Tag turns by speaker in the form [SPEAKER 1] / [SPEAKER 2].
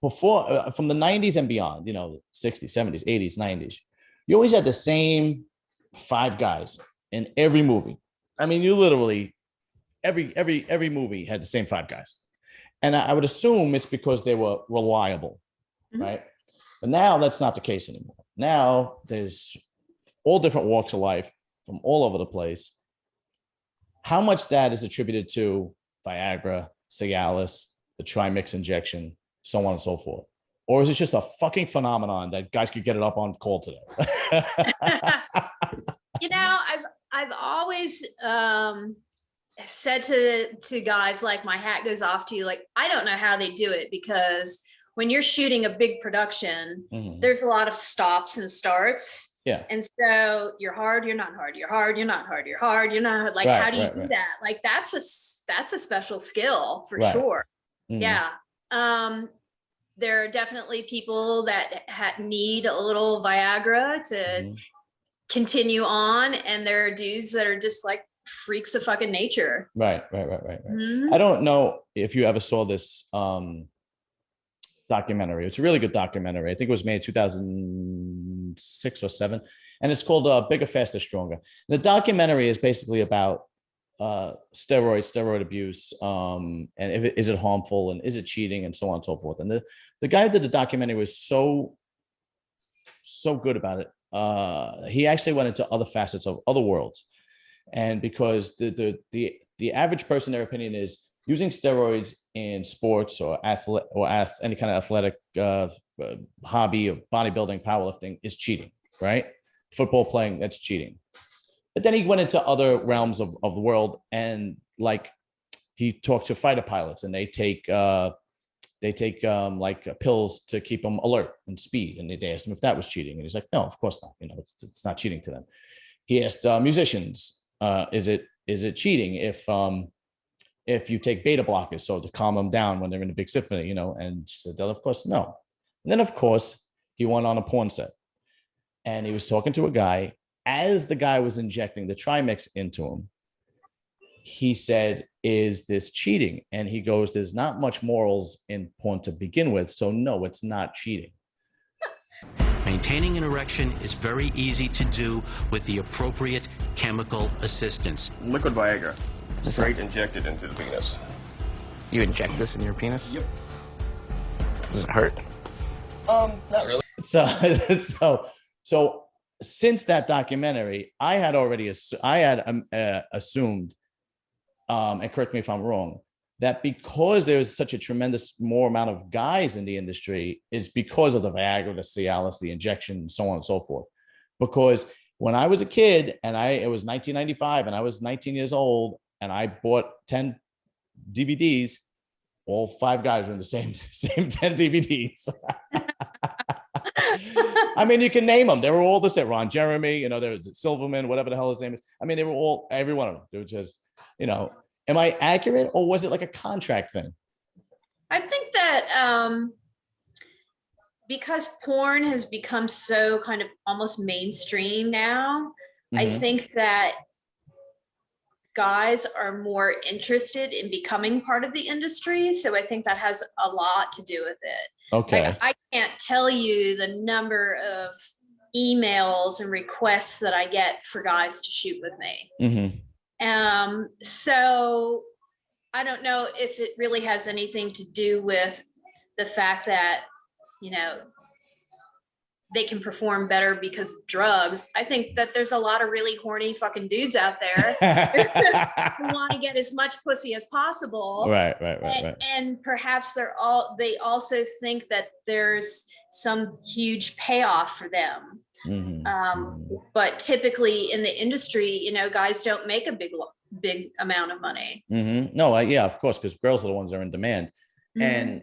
[SPEAKER 1] before, from the 90s and beyond, 60s, 70s, 80s, 90s, you always had the same five guys in every movie. I mean, you literally, every movie had the same five guys. And I would assume it's because they were reliable, right? But now that's not the case anymore. Now there's all different walks of life from all over the place. How much that is attributed to Viagra, Cialis, the trimix injection, so on and so forth? Or is it just a fucking phenomenon that guys could get it up on call today?
[SPEAKER 2] I've always said to guys, like, my hat goes off to you. Like, I don't know how they do it, because when you're shooting a big production, there's a lot of stops and starts.
[SPEAKER 1] Yeah.
[SPEAKER 2] And so you're hard, you're not hard, you're hard, you're not hard, you're hard, you're not hard. Like, how do you do that? Like, that's a special skill for sure. Yeah. There are definitely people that need a little Viagra to continue on. And there are dudes that are just like freaks of fucking nature.
[SPEAKER 1] Right. I don't know if you ever saw this documentary. It's a really good documentary. I think it was made in 2006 or 7, and it's called Bigger, Faster, Stronger. The documentary is basically about steroid abuse, and is it harmful, and is it cheating, and so on and so forth. And the guy who did the documentary was so good about it. He actually went into other facets of other worlds, and because the average person, their opinion is, using steroids in sports or any kind of athletic hobby of bodybuilding, powerlifting is cheating, right? Football playing, that's cheating. But then he went into other realms of the world, and like he talked to fighter pilots, and they take like pills to keep them alert and speed. And they asked him if that was cheating, and he's like, no, of course not. It's not cheating to them. He asked musicians, is it cheating if you take beta blockers, so to calm them down when they're in a big symphony, and she said, of course, no. And then, of course, he went on a porn set, and he was talking to a guy. As the guy was injecting the trimix into him, he said, is this cheating? And he goes, there's not much morals in porn to begin with, so no, it's not cheating.
[SPEAKER 3] Maintaining an erection is very easy to do with the appropriate chemical assistance.
[SPEAKER 4] Liquid Viagra. Straight injected into the penis.
[SPEAKER 5] You inject this in your penis?
[SPEAKER 4] Yep.
[SPEAKER 5] Does it hurt?
[SPEAKER 4] Not really.
[SPEAKER 1] So since that documentary, I had assumed, and correct me if I'm wrong, that because there's such a tremendous more amount of guys in the industry is because of the Viagra, the Cialis, the injection, so on and so forth. Because when I was a kid, and it was 1995, and I was 19 years old, and I bought 10 DVDs, all five guys were in the same 10 DVDs. I mean, you can name them. They were all the same. Ron Jeremy, there was Silverman, whatever the hell his name is. I mean, they were all, every one of them. They were just, am I accurate, or was it like a contract thing?
[SPEAKER 2] I think that because porn has become so kind of almost mainstream now, I think that guys are more interested in becoming part of the industry. So I think that has a lot to do with it.
[SPEAKER 1] Okay.
[SPEAKER 2] Like, I can't tell you the number of emails and requests that I get for guys to shoot with me. So I don't know if it really has anything to do with the fact that, they can perform better because of drugs. I think that there's a lot of really horny fucking dudes out there who want to get as much pussy as possible.
[SPEAKER 1] Right.
[SPEAKER 2] And perhaps they also think that there's some huge payoff for them. But typically in the industry, guys don't make a big amount of money.
[SPEAKER 1] No, yeah, of course, because girls are the ones that are in demand. And